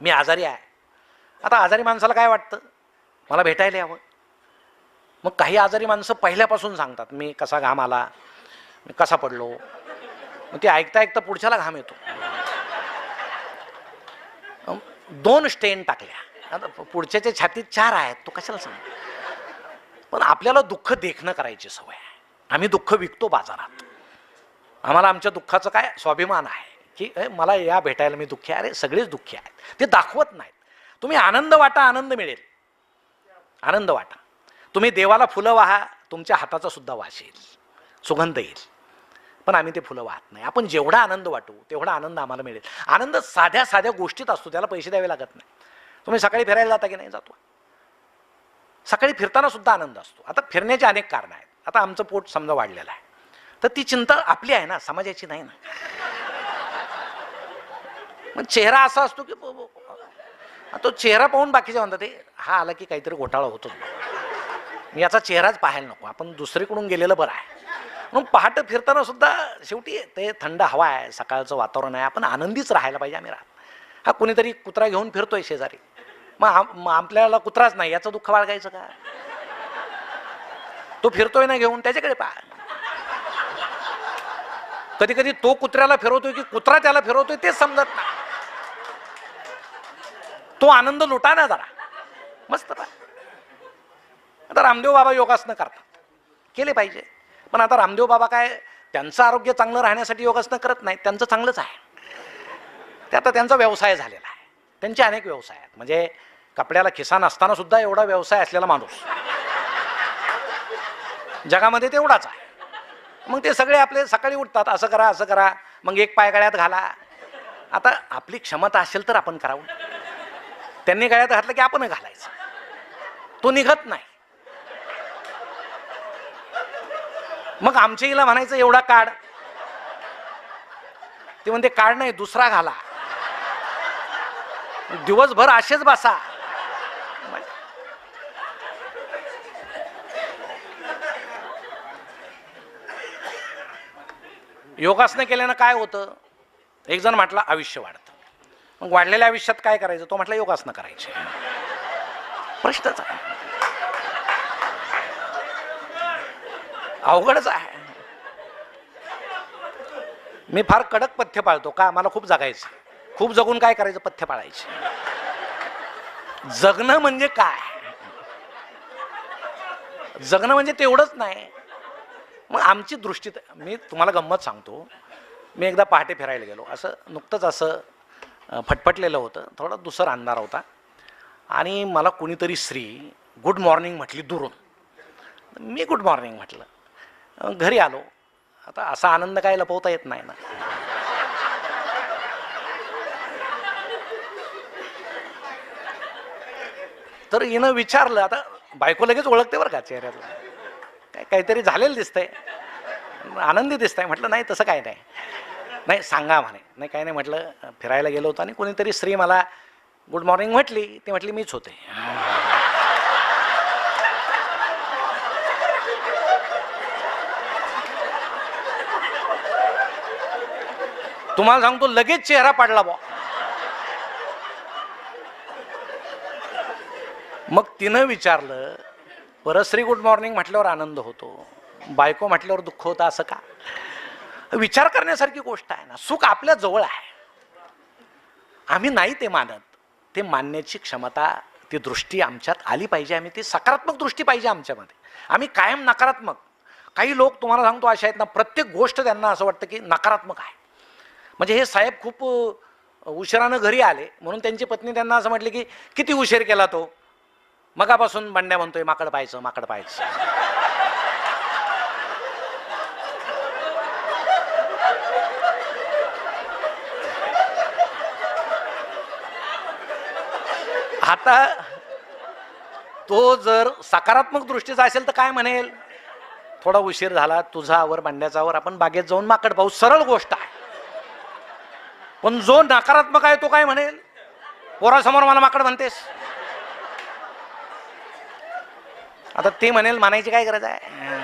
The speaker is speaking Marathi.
मी आजारी आहे. आता आजारी माणसाला काय वाटतं, मला भेटायला यावं. मग काही आजारी माणसं पहिल्यापासून सांगतात मी कसा घाम आला, मी कसा पडलो. मग ते ऐकता ऐकता पुढच्याला घाम येतो. 2 स्टेन टाकल्या, आता पुढच्याच्या छातीत 4 आहेत, तो कशाला सांग. पण आपल्याला दुःख देखणं करायची सवय आहे. आम्ही दुःख विकतो बाजारात. आम्हाला आमच्या दुःखाचं काय स्वाभिमान आहे की मला या भेटायला मी दुःखी आहे. अरे सगळेच दुःखी आहेत, ते दाखवत नाहीत. तुम्ही आनंद वाटा, आनंद मिळेल. आनंद वाटा. तुम्ही देवाला फुलं वाहा, तुमच्या हाताचा सुद्धा वास येईल, सुगंध येईल. पण आम्ही ते फुलं वाहत नाही. आपण जेवढा आनंद वाटू तेवढा आनंद आम्हाला मिळेल. आनंद साध्या साध्या गोष्टीत असतो, त्याला पैसे द्यावे लागत नाही. तुम्ही सकाळी फिरायला जाता की नाही? जातो. सकाळी फिरताना सुद्धा आनंद असतो. आता फिरण्याचे अनेक कारणं आहेत. आता आमचं पोट समजा वाढलेलं आहे, तर ती चिंता आपली आहे ना, समाजाची नाही ना. मग चेहरा असा असतो की तो चेहरा पाहून बाकीचे म्हणतात हा आला की काहीतरी घोटाळा होतो, याचा चेहराच पाहायला नको, आपण दुसरीकडून गेलेलं बरं आहे. म्हणून पहाटे फिरताना सुद्धा शेवटी ते थंड हवा आहे, सकाळचं वातावरण आहे, आपण आनंदीच राहायला पाहिजे. आम्ही राहत हा कुणीतरी कुत्रा घेऊन फिरतोय शेजारी, मग आपल्याला कुत्राच नाही याचं दुःख बाळगायचं का? तो फिरतोय ना घेऊन, त्याच्याकडे पहा. कधी कधी तो कुत्र्याला फिरवतोय की कुत्रा त्याला फिरवतोय तेच समजत नाही. तो आनंद लुटा ना जरा, मस्त पहा. आता रामदेव बाबा योगासनं करतात, केले पाहिजे. पण आता रामदेव बाबा काय त्यांचं आरोग्य चांगलं राहण्यासाठी योगासनं करत नाहीत, त्यांचं चांगलंच आहे. ते आता त्यांचा व्यवसाय झालेला आहे. त्यांचे अनेक व्यवसाय आहेत. म्हणजे कपड्याला खिसा नसताना सुद्धा एवढा व्यवसाय असलेला माणूस जगामध्ये तेवढाच आहे. मग ते सगळे आपले सकाळी उठतात, असं करा असं करा, मग एक पाय गळ्यात घाला. आता आपली क्षमता असेल तर आपण करावं. त्यांनी गळ्यात घातलं की आपण घालायचं, तो निघत नाही. मग आमच्या हिला म्हणायचं एवढा काढ, ते म्हणते काढ नाही दुसरा घाला, दिवसभर असेच बसा. योगासनं केल्यानं काय होतं? एक जण म्हटला आयुष्य वाढतं. मग वाढलेल्या आयुष्यात काय करायचं? तो म्हटला योगासनं करायचे. प्रश्नच आहे, अवघडच आहे. मी फार कडक पथ्य पाळतो का? मला खूप जगायचं. खूप जगून काय करायचं? पथ्य पाळायचे. जगणं म्हणजे काय? जगणं म्हणजे तेवढंच नाही. मग आमची दृष्टी, मी तुम्हाला गंमत सांगतो. मी एकदा पहाटे फिरायला गेलो, असं नुकतंच असं फटफटलेलं होतं, थोडा दुसर अंधार होता, आणि मला कुणीतरी स्त्री गुड मॉर्निंग म्हटली दुरून. मी गुड मॉर्निंग म्हटलं. घरी आलो. आता असा आनंद काय लपवता येत नाही ना. तर हिनं विचारलं, आता बायको लगेच ओळखते बरं का चेहऱ्यातलं, काहीतरी झालेलं दिसतंय, आनंदी दिसतंय. म्हटलं नाही तसं काय नाही. नाही सांगा म्हणे. नाही काय नाही म्हटलं, फिरायला गेलो होतो आणि कोणीतरी स्त्री मला गुड मॉर्निंग म्हटली. ती म्हटली मीच होते. तुम्हाला सांगतो लगेच चेहरा पाडला बा. मग तिनं विचारलं, परस्त्री गुड मॉर्निंग म्हटल्यावर आनंद होतो, बायको म्हटल्यावर दुःख होतं असं का? विचार करण्यासारखी गोष्ट आहे ना. सुख आपल्या जवळ आहे, आम्ही नाही ते मानत. ते मानण्याची क्षमता, ती दृष्टी आमच्यात आली पाहिजे. आम्ही ती सकारात्मक दृष्टी पाहिजे आमच्यामध्ये. आम्ही कायम नकारात्मक. काही लोक तुम्हाला सांगतो अशा आहेत ना, प्रत्येक गोष्ट त्यांना असं वाटतं की नकारात्मक आहे. म्हणजे हे साहेब खूप उशिरानं घरी आले म्हणून त्यांची पत्नी त्यांना असं म्हटली की किती उशीर केला तो, मगापासून बंड्या म्हणतोय माकड पाहायचं माकड पाहायचं. आता तो जर सकारात्मक दृष्टीचा असेल तर काय म्हणेल? थोडा उशीर झाला, तुझा आवर बंड्याचा आवर, आपण बागेत जाऊन माकड पाहू. सरळ गोष्ट आहे. पण जो नकारात्मक आहे तो काय म्हणेल? पोरासमोर मला माकड म्हणतेस. आता ते म्हणेल, म्हणायची काय गरज आहे?